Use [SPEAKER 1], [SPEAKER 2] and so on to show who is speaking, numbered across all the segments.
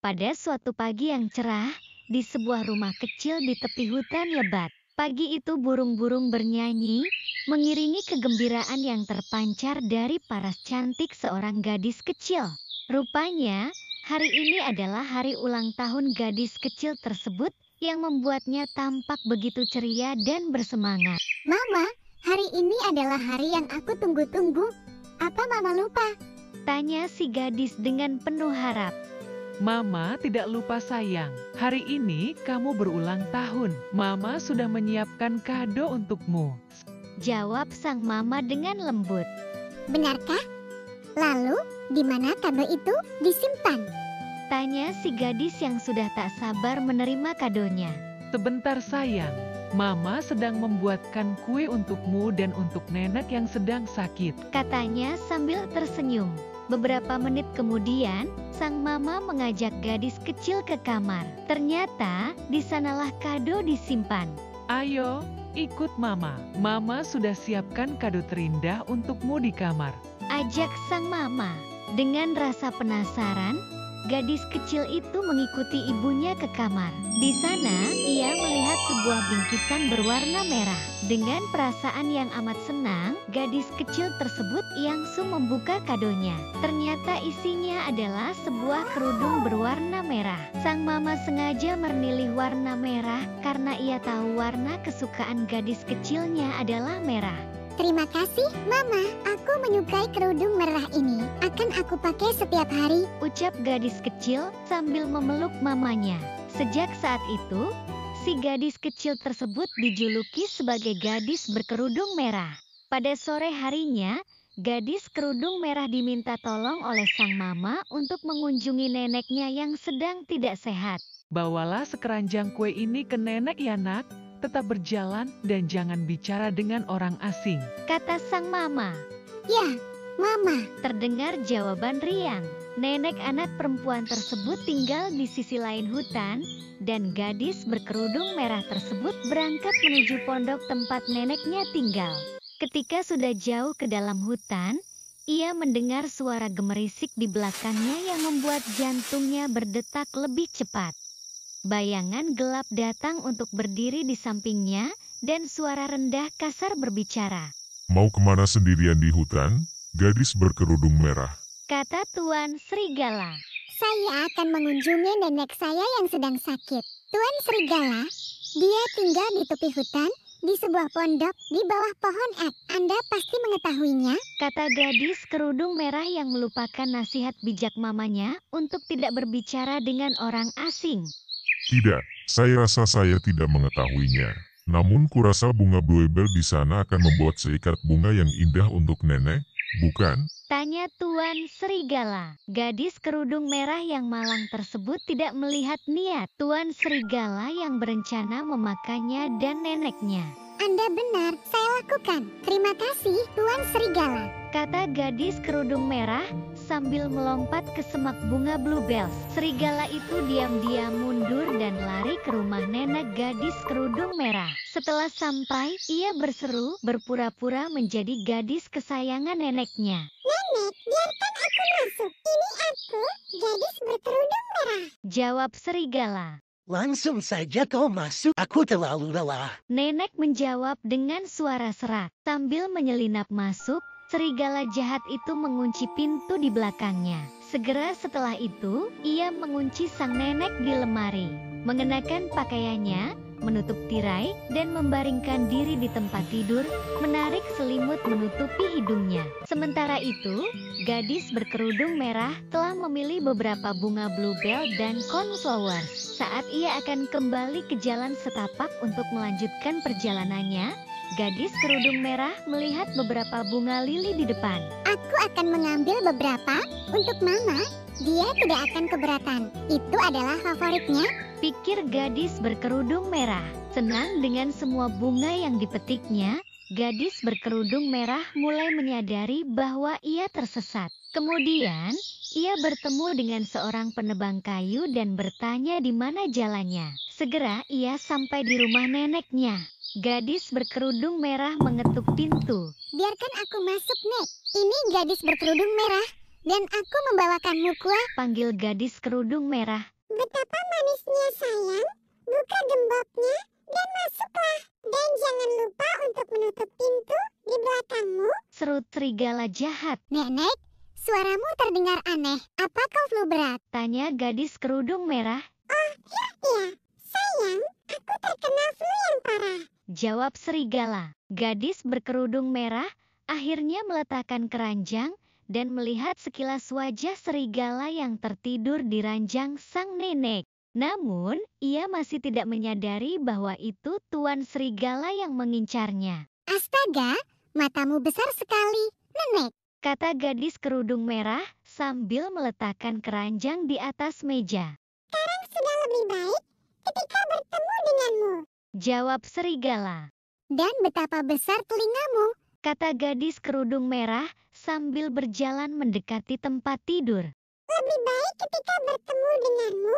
[SPEAKER 1] Pada suatu pagi yang cerah, di sebuah rumah kecil di tepi hutan lebat. Pagi itu burung-burung bernyanyi, mengiringi kegembiraan yang terpancar dari paras cantik seorang gadis kecil. Rupanya, hari ini adalah hari ulang tahun gadis kecil tersebut yang membuatnya tampak begitu ceria dan bersemangat.
[SPEAKER 2] Mama, hari ini adalah hari yang aku tunggu-tunggu. Apa Mama lupa?
[SPEAKER 1] Tanya si gadis dengan penuh harap.
[SPEAKER 3] Mama tidak lupa sayang, hari ini kamu berulang tahun. Mama sudah menyiapkan kado untukmu.
[SPEAKER 1] Jawab sang mama dengan lembut.
[SPEAKER 2] Benarkah? Lalu, di mana kado itu disimpan?
[SPEAKER 1] Tanya si gadis yang sudah tak sabar menerima kadonya.
[SPEAKER 3] Sebentar sayang, Mama sedang membuatkan kue untukmu dan untuk nenek yang sedang sakit.
[SPEAKER 1] Katanya sambil tersenyum. Beberapa menit kemudian, sang mama mengajak gadis kecil ke kamar. Ternyata, di sanalah kado disimpan.
[SPEAKER 3] Ayo, ikut Mama. Mama sudah siapkan kado terindah untukmu di kamar.
[SPEAKER 1] Ajak sang mama. Dengan rasa penasaran, gadis kecil itu mengikuti ibunya ke kamar. Di sana, ia melihat sebuah bingkisan berwarna merah. Dengan perasaan yang amat senang, gadis kecil tersebut langsung membuka kadonya. Ternyata isinya adalah sebuah kerudung berwarna merah. Sang mama sengaja memilih warna merah karena ia tahu warna kesukaan gadis kecilnya adalah merah.
[SPEAKER 2] Terima kasih, Mama. Aku menyukai kerudung merah ini. Akan aku pakai setiap hari.
[SPEAKER 1] Ucap gadis kecil sambil memeluk mamanya. Sejak saat itu, si gadis kecil tersebut dijuluki sebagai gadis berkerudung merah. Pada sore harinya, gadis kerudung merah diminta tolong oleh sang mama untuk mengunjungi neneknya yang sedang tidak sehat.
[SPEAKER 3] Bawalah sekeranjang kue ini ke nenek ya nak. Tetap berjalan dan jangan bicara dengan orang asing.
[SPEAKER 1] Kata sang mama.
[SPEAKER 2] Ya, Mama.
[SPEAKER 1] Terdengar jawaban riang. Nenek anak perempuan tersebut tinggal di sisi lain hutan, dan gadis berkerudung merah tersebut berangkat menuju pondok tempat neneknya tinggal. Ketika sudah jauh ke dalam hutan, ia mendengar suara gemerisik di belakangnya yang membuat jantungnya berdetak lebih cepat. Bayangan gelap datang untuk berdiri di sampingnya, dan suara rendah kasar berbicara.
[SPEAKER 4] Mau kemana sendirian di hutan, gadis berkerudung merah?
[SPEAKER 1] Kata Tuan Serigala.
[SPEAKER 2] Saya akan mengunjungi nenek saya yang sedang sakit. Tuan Serigala, dia tinggal di tepi hutan, di sebuah pondok di bawah pohon ek. Anda pasti mengetahuinya.
[SPEAKER 1] Kata gadis kerudung merah yang melupakan nasihat bijak mamanya untuk tidak berbicara dengan orang asing.
[SPEAKER 4] Tidak, saya rasa saya tidak mengetahuinya. Namun kurasa bunga bluebell di sana akan membuat seikat bunga yang indah untuk nenek, bukan?
[SPEAKER 1] Tanya Tuan Serigala. Gadis kerudung merah yang malang tersebut tidak melihat niat Tuan Serigala yang berencana memakannya dan neneknya.
[SPEAKER 2] Anda benar, saya lakukan. Terima kasih, Tuan Serigala.
[SPEAKER 1] Kata gadis kerudung merah sambil melompat ke semak bunga bluebells. Serigala itu diam-diam mundur dan lari ke rumah nenek gadis kerudung merah. Setelah sampai, ia berseru berpura-pura menjadi gadis kesayangan neneknya.
[SPEAKER 2] Nenek, biarkan aku masuk. Ini aku, gadis berkerudung merah.
[SPEAKER 1] Jawab serigala.
[SPEAKER 5] Langsung saja kau masuk, aku terlalu lelah.
[SPEAKER 1] Nenek menjawab dengan suara serak. Sambil menyelinap masuk, serigala jahat itu mengunci pintu di belakangnya. Segera setelah itu, ia mengunci sang nenek di lemari. Mengenakan pakaiannya, menutup tirai, dan membaringkan diri di tempat tidur, menarik selimut menutupi hidungnya. Sementara itu, gadis berkerudung merah telah memilih beberapa bunga bluebell dan cornflowers. Saat ia akan kembali ke jalan setapak untuk melanjutkan perjalanannya, gadis kerudung merah melihat beberapa bunga lili di depan.
[SPEAKER 2] Aku akan mengambil beberapa untuk Mama. Dia tidak akan keberatan. Itu adalah favoritnya.
[SPEAKER 1] Pikir gadis berkerudung merah. Senang dengan semua bunga yang dipetiknya, gadis berkerudung merah mulai menyadari bahwa ia tersesat. Kemudian, ia bertemu dengan seorang penebang kayu dan bertanya di mana jalannya. Segera ia sampai di rumah neneknya. Gadis berkerudung merah mengetuk pintu.
[SPEAKER 2] Biarkan aku masuk, Nek. Ini gadis berkerudung merah. dan aku membawakanmu kuah.
[SPEAKER 1] Panggil gadis kerudung merah.
[SPEAKER 2] Betapa manisnya sayang, buka gemboknya dan masuklah. Dan jangan lupa untuk menutup pintu di belakangmu.
[SPEAKER 1] Serut serigala jahat.
[SPEAKER 2] Nenek, suaramu terdengar aneh. Apa kau flu berat?
[SPEAKER 1] Tanya gadis kerudung merah.
[SPEAKER 2] Ya, sayang, aku terkena flu yang parah.
[SPEAKER 1] Jawab serigala. Gadis berkerudung merah akhirnya meletakkan keranjang dan melihat sekilas wajah serigala yang tertidur di ranjang sang nenek. Namun, ia masih tidak menyadari bahwa itu Tuan Serigala yang mengincarnya.
[SPEAKER 2] Astaga, matamu besar sekali, nenek.
[SPEAKER 1] Kata gadis kerudung merah sambil meletakkan keranjang di atas meja.
[SPEAKER 2] Sekarang sudah lebih baik ketika bertemu denganmu.
[SPEAKER 1] Jawab serigala.
[SPEAKER 2] Dan betapa besar telingamu.
[SPEAKER 1] Kata gadis kerudung merah sambil berjalan mendekati tempat tidur.
[SPEAKER 2] Lebih baik ketika bertemu denganmu,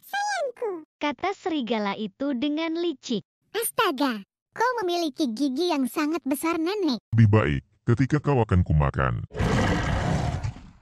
[SPEAKER 2] sayangku.
[SPEAKER 1] Kata serigala itu dengan licik.
[SPEAKER 2] Astaga, kau memiliki gigi yang sangat besar, nenek.
[SPEAKER 4] Lebih baik ketika kau akan kumakan.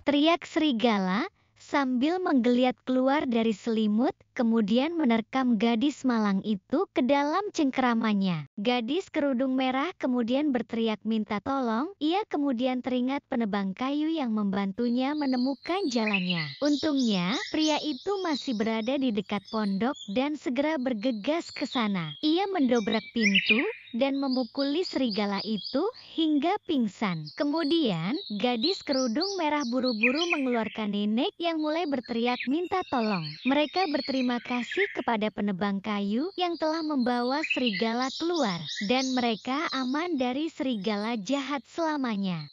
[SPEAKER 1] Teriak serigala sambil menggeliat keluar dari selimut, kemudian menerkam gadis malang itu ke dalam cengkeramannya. Gadis kerudung merah kemudian berteriak minta tolong. Ia kemudian teringat penebang kayu yang membantunya menemukan jalannya. Untungnya, pria itu masih berada di dekat pondok dan segera bergegas ke sana. Ia mendobrak pintu dan memukuli serigala itu hingga pingsan. Kemudian, gadis kerudung merah buru-buru mengeluarkan nenek yang mulai berteriak minta tolong. Mereka berterima kasih kepada penebang kayu yang telah membawa serigala keluar, dan mereka aman dari serigala jahat selamanya.